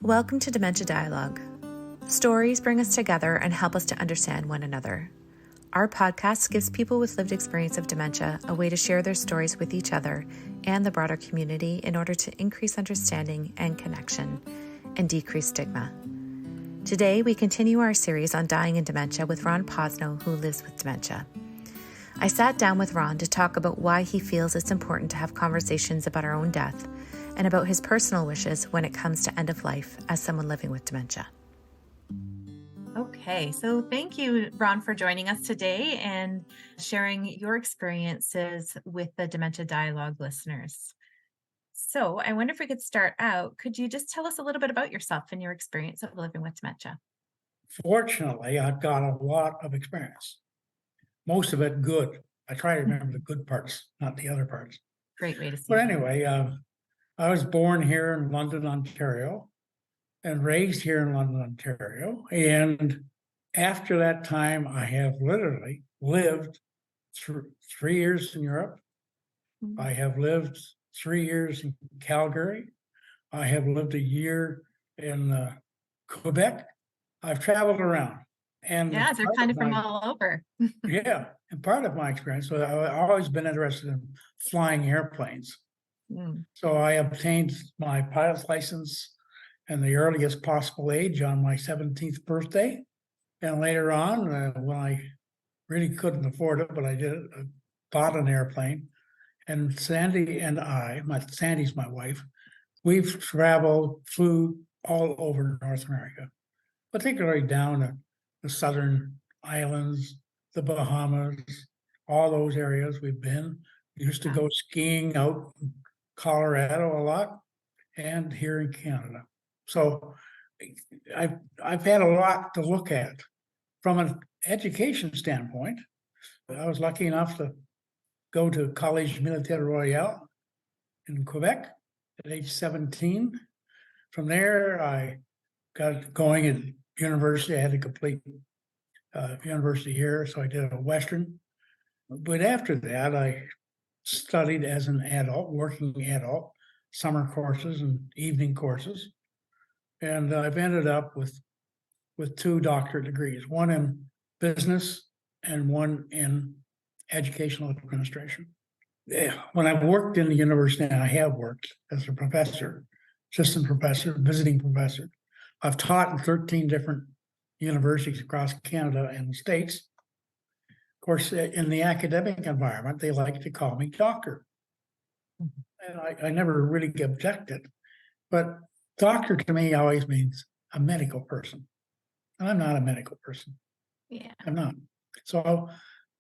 Welcome to Dementia Dialogue. Stories bring us together and help us to understand one another. Our podcast gives people with lived experience of dementia a way to share their stories with each other and the broader community in order to increase understanding and connection and decrease stigma. Today, we continue our series on Dying and Dementia with Ron Posno, who lives with dementia. I sat down with Ron to talk about why he feels it's important to have conversations about our own death and about his personal wishes when it comes to end of life as someone living with dementia. Okay, so thank you, Ron, for joining us today and sharing your experiences with the Dementia Dialogue listeners. So I wonder if we could start out, could you just tell us a little bit about yourself and your experience of living with dementia? Fortunately, I've got a lot of experience, most of it good. I try to remember the good parts, not the other parts. Great way to see But it. anyway, I was born here in London, Ontario, and raised here in London, Ontario. And after that time, I have literally lived 3 years in Europe. I have lived 3 years in Calgary. I have lived a year in Quebec. I've traveled around. And Yeah, they're kind of from all over. yeah, and part of my experience was I've always been interested in flying airplanes. So I obtained my pilot's license in the earliest possible age on my 17th birthday. And later on, when I really couldn't afford it, but I did it, I bought an airplane. And Sandy and Sandy's my wife, we've flew all over North America, particularly down to the southern islands, the Bahamas, all those areas we've been. We used to go skiing out in Colorado a lot and here in Canada. So I've had a lot to look at. From an education standpoint, I was lucky enough to go to College Militaire Royal in Quebec at age 17. From there, I got going at university. I had to complete university here, so I did a Western. But after that, I studied as an adult, working adult, summer courses and evening courses. And I've ended up with 2 doctorate degrees, one in business and one in educational administration. When I worked in the university, and I have worked as a professor, assistant professor, visiting professor. I've taught in 13 different universities across Canada and the States. Of course, in the academic environment, they like to call me doctor. And I never really objected, but doctor to me always means a medical person. And I'm not a medical person. Yeah. I'm not. So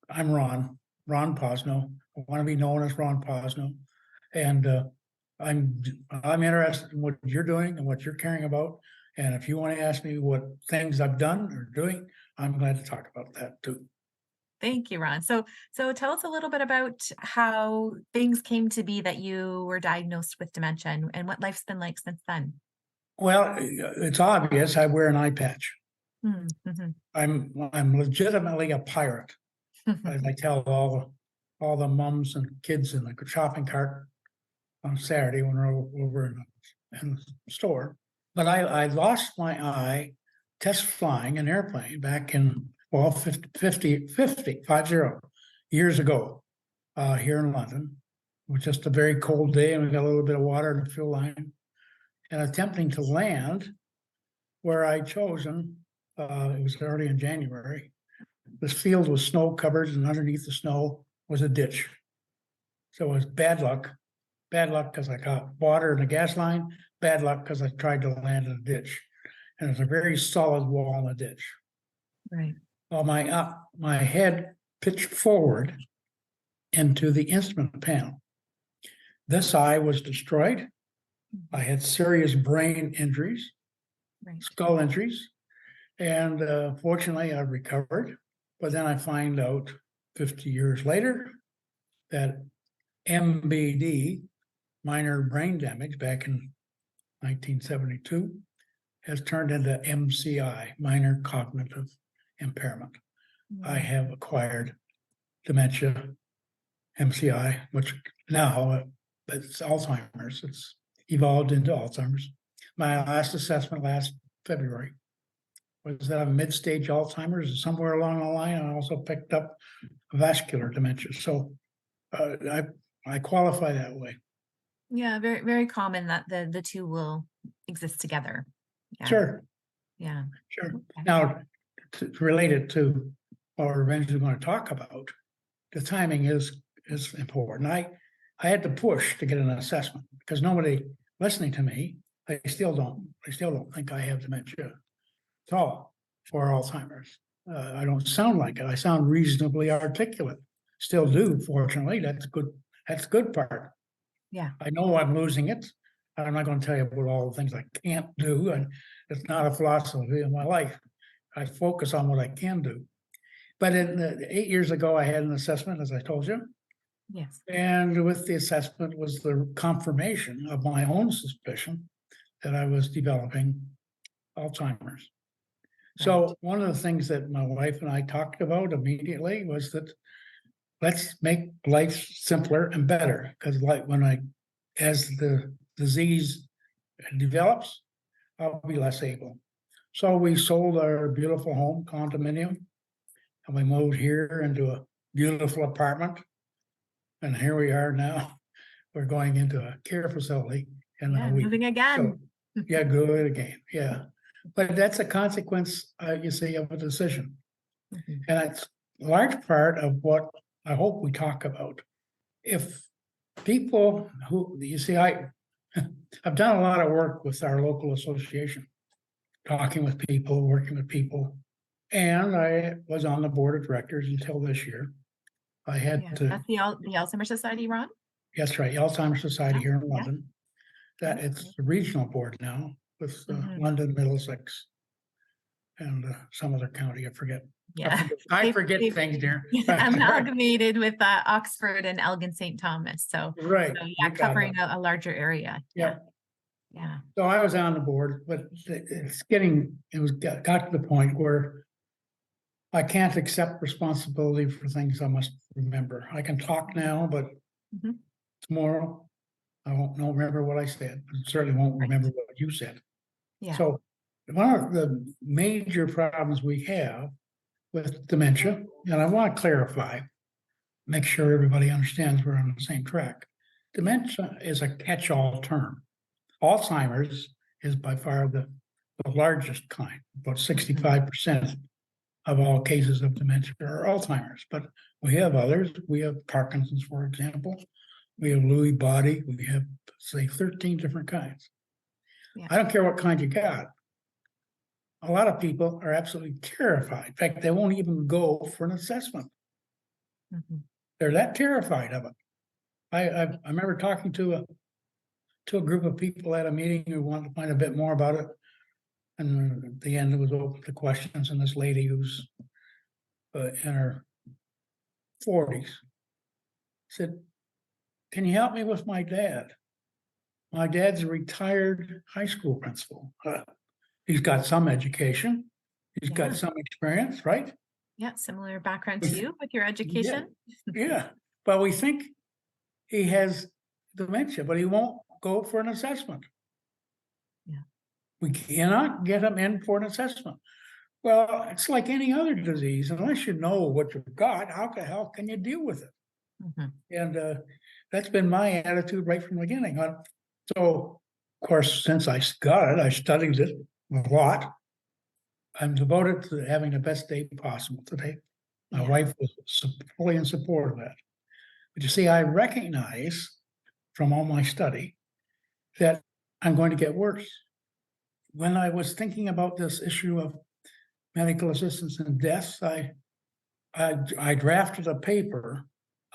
I'm Ron Posno. I want to be known as Ron Posno. And I'm interested in what you're doing and what you're caring about. And if you want to ask me what things I've done or doing, I'm glad to talk about that too. Thank you, Ron. So tell us a little bit about how things came to be that you were diagnosed with dementia and what life's been like since then. Well, it's obvious I wear an eye patch. Mm-hmm. I'm legitimately a pirate. As I tell all the mums and kids in the shopping cart on Saturday when we're over in the store. But I lost my eye test flying an airplane back in 50 years ago here in London. It was just a very cold day and we got a little bit of water in the fuel line. And attempting to land where I'd chosen, it was early in January. This field was snow covered and underneath the snow was a ditch. So it was bad luck because I got water in the gas line, bad luck because I tried to land in a ditch. And it was a very solid wall in the ditch. Right. Well, my head pitched forward into the instrument panel. This eye was destroyed. I had serious brain injuries, skull injuries, and fortunately I recovered. But then I find out 50 years later that MBD, minor brain damage back in 1972, has turned into MCI, minor cognitive impairment. I have acquired dementia, MCI, which now it's Alzheimer's. It's evolved into Alzheimer's. My last assessment last February was that I have mid-stage Alzheimer's, and somewhere along the line, I also picked up vascular dementia. So I qualify that way. Yeah, very, very common that the two will exist together. Yeah. Sure. Yeah. Sure. Okay. Now, to relate it to what we're eventually going to talk about, the timing is important. I had to push to get an assessment because nobody listening to me, they still don't think I have dementia at all or Alzheimer's. I don't sound like it. I sound reasonably articulate. Still do, fortunately. That's good. That's the good part. Yeah. I know I'm losing it. I'm not going to tell you about all the things I can't do, and it's not a philosophy of my life. I focus on what I can do. But 8 years ago, I had an assessment, as I told you. Yes. And with the assessment was the confirmation of my own suspicion that I was developing Alzheimer's. So one of the things that my wife and I talked about immediately was that let's make life simpler and better. Because as the disease develops, I'll be less able. So we sold our beautiful home condominium and we moved here into a beautiful apartment. And here we are now. We're going into a care facility in a week. Moving again. So, yeah, good again. Yeah. But that's a consequence, you see, of a decision. And it's a large part of what I hope we talk about. If people who, you see, I've done a lot of work with our local association, talking with people, working with people. And I was on the board of directors until this year. I had to. That's the Alzheimer's Society, Ron? That's right, Alzheimer's Society here in London. That it's the regional board now with London, Middlesex, and some other county, I forget. Yeah, I forget things, dear. Amalgamated with Oxford and Elgin St. Thomas. So, right. So yeah, covering a larger area. Yeah. Yeah. So I was on the board, but got to the point where I can't accept responsibility for things I must remember. I can talk now, but tomorrow I won't remember what I said. I certainly won't remember what you said. Yeah. So one of the major problems we have with dementia, and I want to clarify, make sure everybody understands we're on the same track. Dementia is a catch-all term. Alzheimer's is by far the largest kind. About 65% of all cases of dementia are Alzheimer's, but we have others. We have Parkinson's, for example. We have Lewy body. We have, say, 13 different kinds. Yeah. I don't care what kind you got. A lot of people are absolutely terrified. In fact, they won't even go for an assessment. They're that terrified of it. I remember talking to a group of people at a meeting who wanted to find a bit more about it. And at the end, it was open to questions. And this lady who's in her 40s said, "Can you help me with my dad? My dad's a retired high school principal. He's got some education. He's got some experience, right? Yeah, similar background to you with your education. Yeah. But we think he has dementia, but he won't go for an assessment. Yeah. We cannot get him in for an assessment. Well, it's like any other disease. Unless you know what you've got, how the hell can you deal with it? And that's been my attitude right from the beginning. So, of course, since I got it, I studied it a lot. I'm devoted to having the best day possible today. My wife was fully in support of that. But you see, I recognize from all my study that I'm going to get worse. When I was thinking about this issue of medical assistance in deaths, I drafted a paper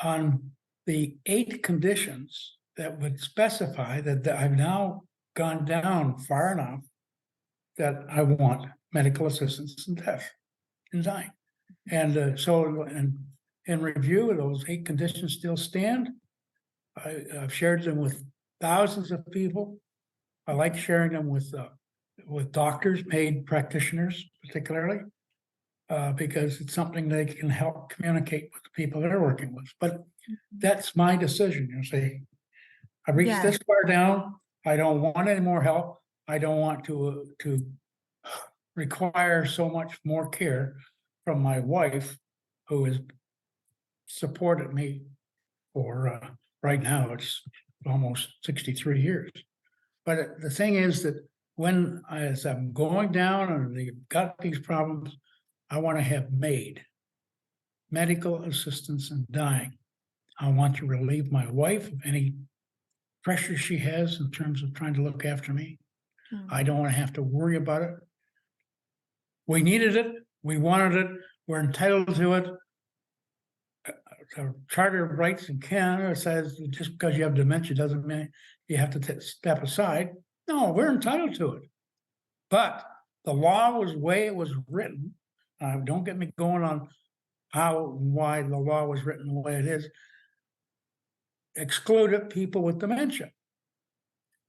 on the 8 conditions that would specify that I've now gone down far enough that I want medical assistance in death, in dying. And so in review, those 8 conditions still stand. I've shared them with thousands of people. I like sharing them with doctors, MAID practitioners, particularly, because it's something they can help communicate with the people they're working with. But that's my decision. You see, I reached this far down. I don't want any more help. I don't want to require so much more care from my wife, who has supported me for right now it's almost 63 years. But the thing is that as I'm going down and they've got these problems, I want to have MAID, medical assistance in dying. I want to relieve my wife of any pressure she has in terms of trying to look after me. I don't want to have to worry about it. We needed it. We wanted it. We're entitled to it. The Charter of Rights in Canada says just because you have dementia doesn't mean you have to step aside. No, we're entitled to it. But the law was the way it was written. Don't get me going on why the law was written the way it is. Excluded people with dementia.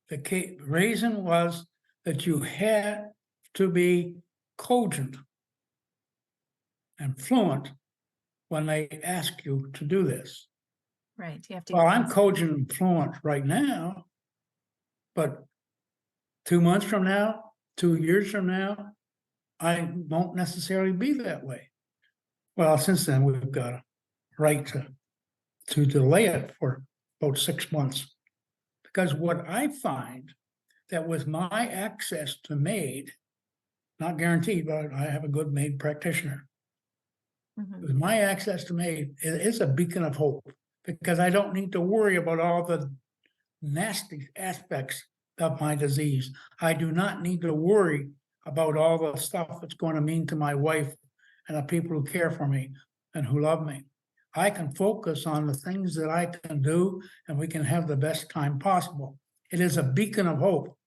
The reason was that you had to be cogent and fluent when they ask you to do this. Right. You have to. Well, I'm cogent and fluent right now, but 2 months from now, 2 years from now, I won't necessarily be that way. Well, since then, we've got a right to delay it for about 6 months. Because what I find that with my access to MAID, not guaranteed, but I have a good MAID practitioner. With my access to MAID, it is a beacon of hope because I don't need to worry about all the nasty aspects of my disease. I do not need to worry about all the stuff it's going to mean to my wife and the people who care for me and who love me. I can focus on the things that I can do, and we can have the best time possible. It is a beacon of hope.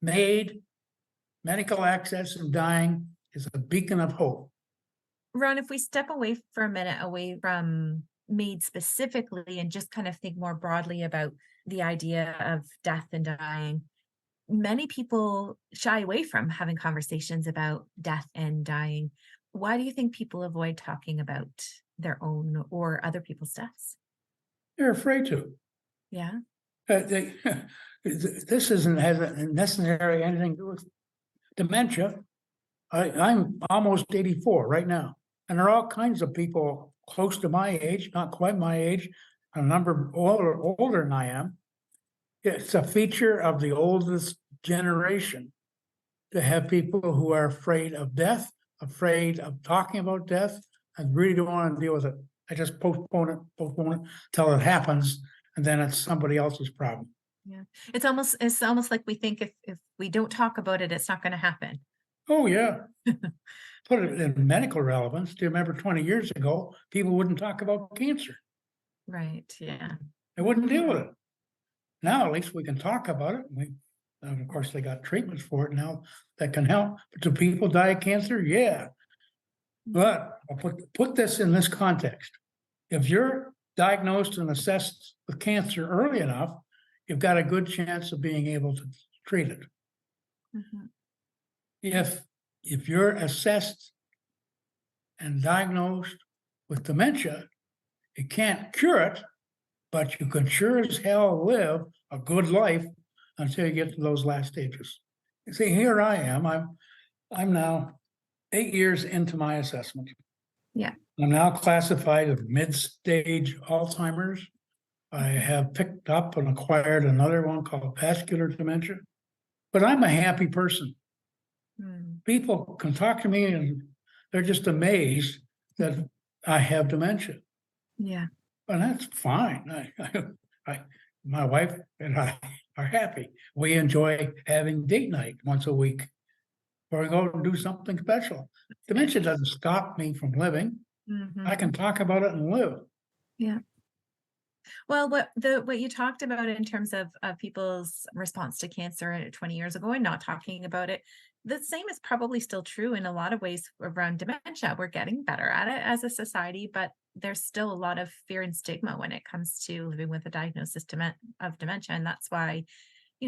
MAID, medical access in dying, is a beacon of hope. Ron, if we step away for a minute, away from MAID specifically, and just kind of think more broadly about the idea of death and dying, many people shy away from having conversations about death and dying. Why do you think people avoid talking about their own or other people's deaths? They're afraid to. Yeah. This has necessarily anything to do with dementia. I'm almost 84 right now, and there are all kinds of people close to my age, not quite my age, a number older than I am. It's a feature of the oldest generation to have people who are afraid of death, afraid of talking about death, and really don't want to deal with it. I just postpone it till it happens, and then it's somebody else's problem. Yeah. It's almost like we think if we don't talk about it, it's not going to happen. Oh, yeah. Put it in medical relevance. Do you remember 20 years ago, people wouldn't talk about cancer? Right. Yeah. They wouldn't deal with it. Now, at least we can talk about it. And of course, they got treatments for it now that can help. But do people die of cancer? Yeah. But I'll put this in this context. If you're diagnosed and assessed with cancer early enough, you've got a good chance of being able to treat it. If you're assessed and diagnosed with dementia, you can't cure it, but you can sure as hell live a good life until you get to those last stages. You see, here I am. I'm now 8 years into my assessment. Yeah. I'm now classified as mid-stage Alzheimer's. I have picked up and acquired another one called vascular dementia, but I'm a happy person. People can talk to me and they're just amazed that I have dementia. Yeah. And that's fine. My wife and I are happy. We enjoy having date night once a week, or we go and do something special. Dementia doesn't stop me from living. I can talk about it and live. Yeah. Well, what you talked about in terms of people's response to cancer 20 years ago and not talking about it, the same is probably still true in a lot of ways around dementia. We're getting better at it as a society, but there's still a lot of fear and stigma when it comes to living with a diagnosis of dementia. And that's why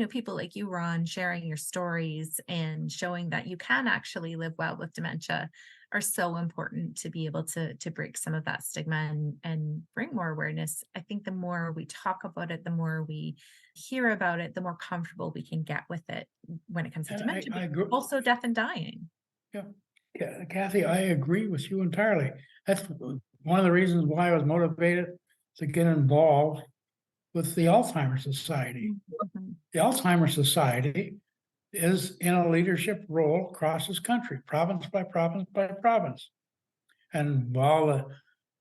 people like you, Ron, sharing your stories and showing that you can actually live well with dementia are so important to be able to break some of that stigma and bring more awareness. I think the more we talk about it, the more we hear about it, the more comfortable we can get with it when it comes to And dementia, I but agree. also death and dying. Yeah, Kathy, I agree with you entirely. That's one of the reasons why I was motivated to get involved with the Alzheimer Society. Mhm. The Alzheimer Society is in a leadership role across this country, province by province by province. And while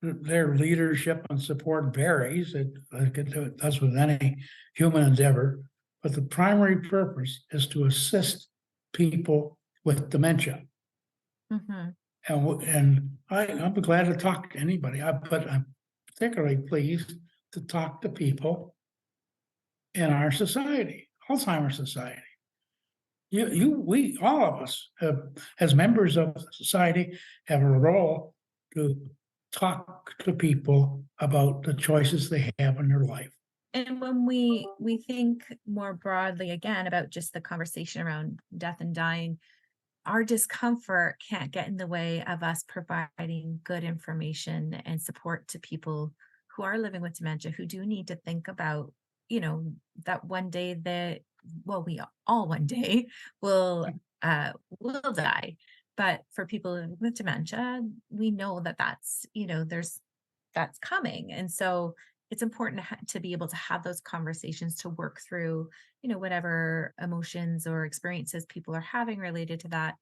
their leadership and support varies, it does with any human endeavor, but the primary purpose is to assist people with dementia. Mhm. And I'm glad to talk to anybody, but I'm particularly pleased to talk to people in our society, Alzheimer's Society. We, all of us have, as members of the society, have a role to talk to people about the choices they have in their life. And when we think more broadly again about just the conversation around death and dying, our discomfort can't get in the way of us providing good information and support to people who are living with dementia, who do need to think about, that one day we all one day will die. But for people living with dementia, we know that that's coming. And so it's important to be able to have those conversations to work through, whatever emotions or experiences people are having related to that.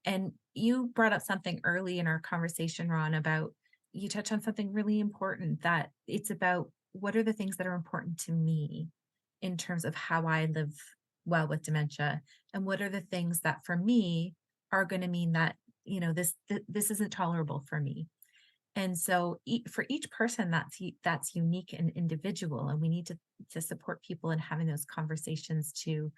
And you brought up something early in our conversation, Ron, about you touched on something really important, that it's about what are the things that are important to me in terms of how I live well with dementia, and what are the things that for me are going to mean that, this isn't tolerable for me. And so for each person, that's unique and individual, and we need to support people in having those conversations to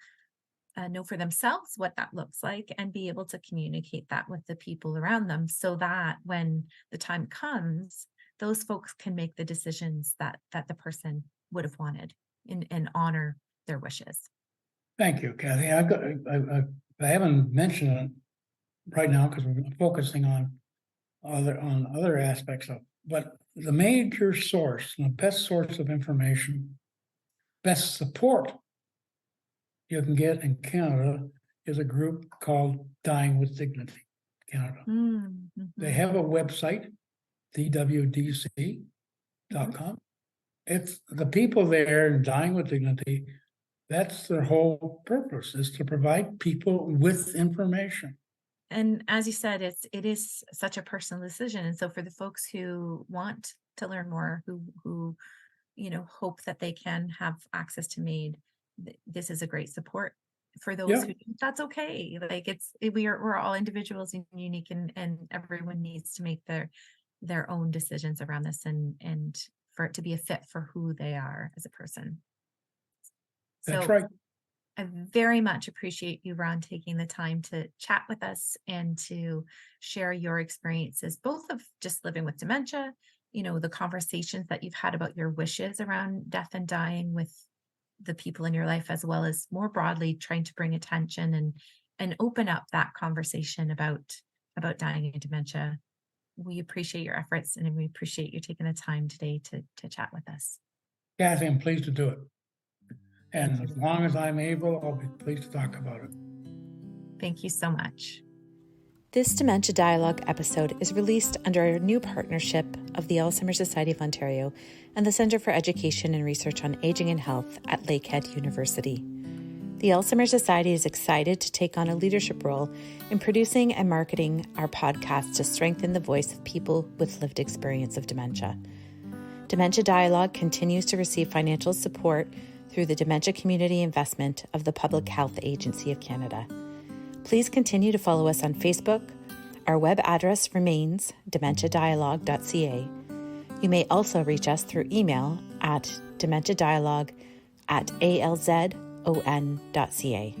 know for themselves what that looks like and be able to communicate that with the people around them, so that when the time comes, those folks can make the decisions that the person would have wanted and honor their wishes. Thank you, Kathy. I haven't mentioned it right now because we're focusing on other aspects of it. But the major source and the best source of information, best support you can get in Canada is a group called Dying with Dignity Canada. Mm-hmm. They have a website, dwdc.com. It's the people there Dying with Dignity. That's their whole purpose, is to provide people with information. And as you said, it is such a personal decision. And so for the folks who want to learn more, who hope that they can have access to MAID, this is a great support. For those who don't, that's okay. Like we're all individuals and unique, and everyone needs to make their own decisions around this, and for it to be a fit for who they are as a person. That's right. I very much appreciate you, Ron, taking the time to chat with us and to share your experiences, both of just living with dementia, the conversations that you've had about your wishes around death and dying with the people in your life, as well as more broadly trying to bring attention and open up that conversation about dying and dementia. We appreciate your efforts, and we appreciate you taking the time today to chat with us. Kathy, I'm pleased to do it. And as long as I'm able, I'll be pleased to talk about it. Thank you so much. This Dementia Dialogue episode is released under a new partnership of the Alzheimer's Society of Ontario and the Centre for Education and Research on Aging and Health at Lakehead University. The Alzheimer's Society is excited to take on a leadership role in producing and marketing our podcast to strengthen the voice of people with lived experience of dementia. Dementia Dialogue continues to receive financial support through the Dementia Community Investment of the Public Health Agency of Canada. Please continue to follow us on Facebook. Our web address remains dementiadialogue.ca. You may also reach us through email at dementiadialogue@alzon.ca.